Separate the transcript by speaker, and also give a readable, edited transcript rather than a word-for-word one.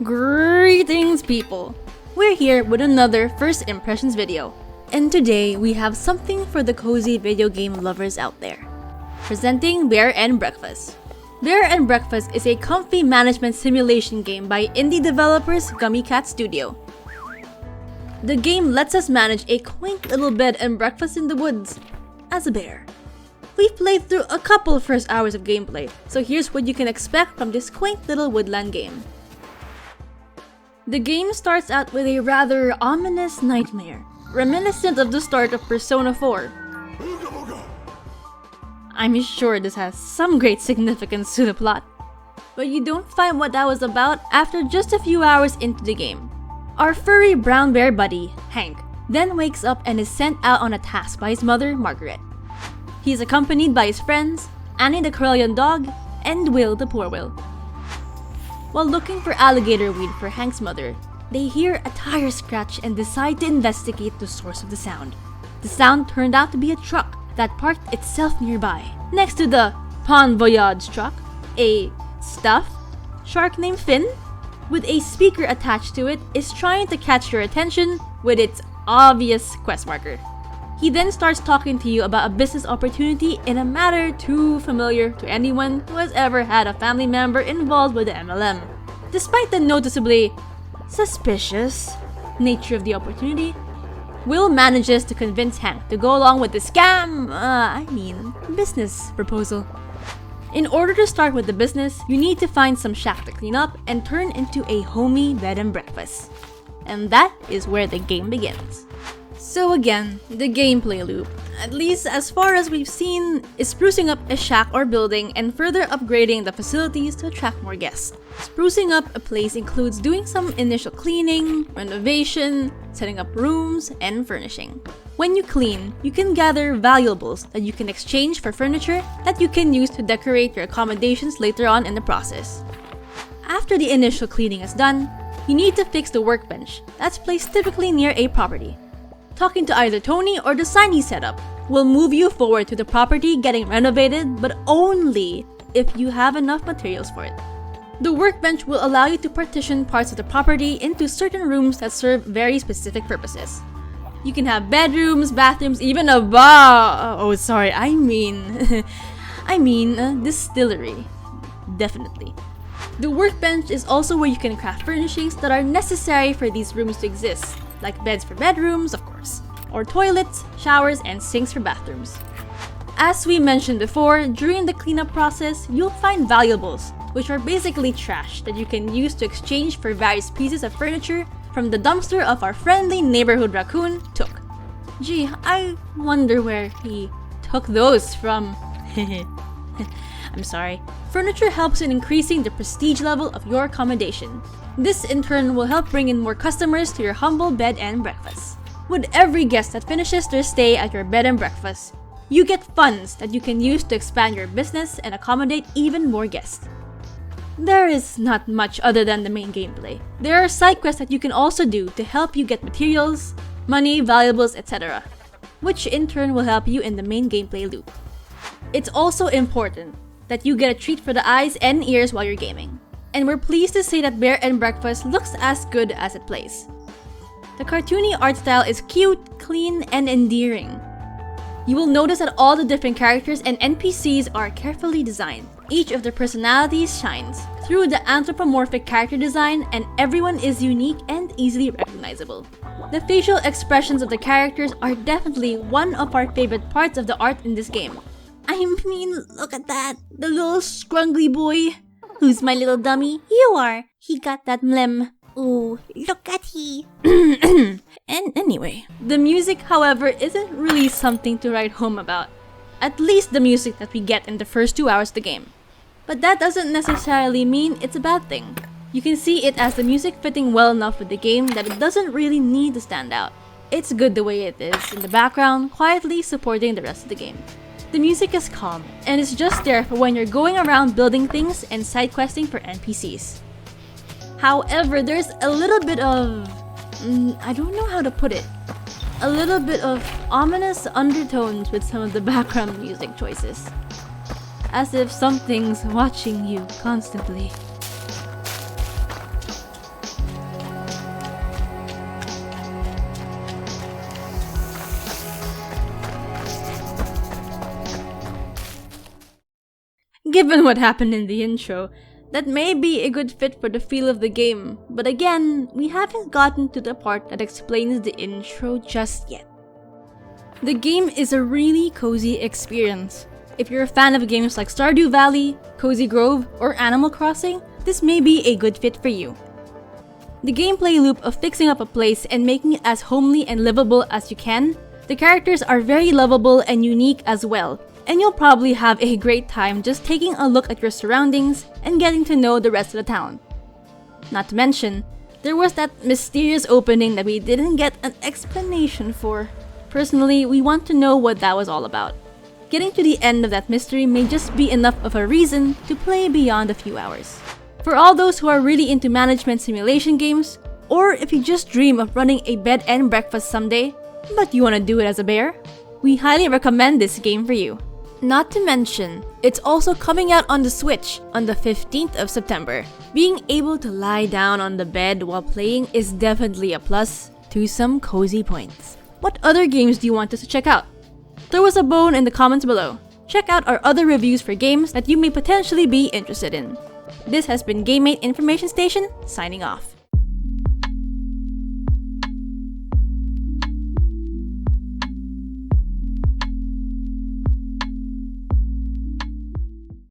Speaker 1: Greetings, people! We're here with another first impressions video, and today we have something for the cozy video game lovers out there. Presenting Bear and Breakfast. Bear and Breakfast is a comfy management simulation game by indie developers Gummy Studio. The game lets us manage a quaint little bed and breakfast in the woods as a bear. We've played through a couple first hours of gameplay, so here's what you can expect from this quaint little woodland game. The game starts out with a rather ominous nightmare, reminiscent of the start of Persona 4. I'm sure this has some great significance to the plot, but you don't find what that was about after just a few hours into the game. Our furry brown bear buddy, Hank, then wakes up and is sent out on a task by his mother, Margaret. He's accompanied by his friends, Annie the Corellian dog, and Will the poor Will. While looking for alligator weed for Hank's mother, they hear a tire scratch and decide to investigate the source of the sound. The sound turned out to be a truck that parked itself nearby. Next to the Bon Voyage truck, a stuffed shark named Finn, with a speaker attached to it, is trying to catch your attention with its obvious quest marker. He then starts talking to you about a business opportunity in a matter too familiar to anyone who has ever had a family member involved with the MLM. Despite the noticeably suspicious nature of the opportunity, Will manages to convince Hank to go along with the business proposal. In order to start with the business, you need to find some shack to clean up and turn into a homey bed and breakfast. And that is where the game begins. So again, the gameplay loop, at least as far as we've seen, is sprucing up a shack or building and further upgrading the facilities to attract more guests. Sprucing up a place includes doing some initial cleaning, renovation, setting up rooms, and furnishing. When you clean, you can gather valuables that you can exchange for furniture that you can use to decorate your accommodations later on in the process. After the initial cleaning is done, you need to fix the workbench that's placed typically near a property. Talking to either Tony or the sign he set up will move you forward to the property getting renovated, but only if you have enough materials for it. The workbench will allow you to partition parts of the property into certain rooms that serve very specific purposes. You can have bedrooms, bathrooms, even a bar. Distillery. Definitely. The workbench is also where you can craft furnishings that are necessary for these rooms to exist, like beds for bedrooms, of course, or toilets, showers, and sinks for bathrooms. As we mentioned before, during the cleanup process, you'll find valuables, which are basically trash that you can use to exchange for various pieces of furniture from the dumpster of our friendly neighborhood raccoon, Took. Gee, I wonder where he took those from. I'm sorry. Furniture helps in increasing the prestige level of your accommodation. This in turn will help bring in more customers to your humble bed and breakfast. With every guest that finishes their stay at your bed and breakfast, you get funds that you can use to expand your business and accommodate even more guests. There is not much other than the main gameplay. There are side quests that you can also do to help you get materials, money, valuables, etc., which in turn will help you in the main gameplay loop. It's also important that you get a treat for the eyes and ears while you're gaming. And we're pleased to say that Bear and Breakfast looks as good as it plays. The cartoony art style is cute, clean, and endearing. You will notice that all the different characters and NPCs are carefully designed. Each of their personalities shines through the anthropomorphic character design, and everyone is unique and easily recognizable. The facial expressions of the characters are definitely one of our favorite parts of the art in this game. Look at that! The little scrungly boy! Who's my little dummy? You are! He got that mlem. Ooh, look at he! And anyway, the music, however, isn't really something to write home about. At least the music that we get in the first 2 hours of the game. But that doesn't necessarily mean it's a bad thing. You can see it as the music fitting well enough with the game that it doesn't really need to stand out. It's good the way it is in the background, quietly supporting the rest of the game. The music is calm, and it's just there for when you're going around building things and side questing for NPCs. However, there's a little bit of... I don't know how to put it. A little bit of ominous undertones with some of the background music choices. As if something's watching you constantly. given what happened in the intro, that may be a good fit for the feel of the game, but again, we haven't gotten to the part that explains the intro just yet. The game is a really cozy experience. If you're a fan of games like Stardew Valley, Cozy Grove, or Animal Crossing, this may be a good fit for you. The gameplay loop of fixing up a place and making it as homely and livable as you can, the characters are very lovable and unique as well, and you'll probably have a great time just taking a look at your surroundings and getting to know the rest of the town. Not to mention, there was that mysterious opening that we didn't get an explanation for. Personally, we want to know what that was all about. Getting to the end of that mystery may just be enough of a reason to play beyond a few hours. For all those who are really into management simulation games, or if you just dream of running a bed and breakfast someday, but you want to do it as a bear, we highly recommend this game for you. Not to mention, it's also coming out on the Switch on the 15th of September. Being able to lie down on the bed while playing is definitely a plus to some cozy points. What other games do you want us to check out? Throw us a bone in the comments below. Check out our other reviews for games that you may potentially be interested in. This has been GameMate Information Station, signing off.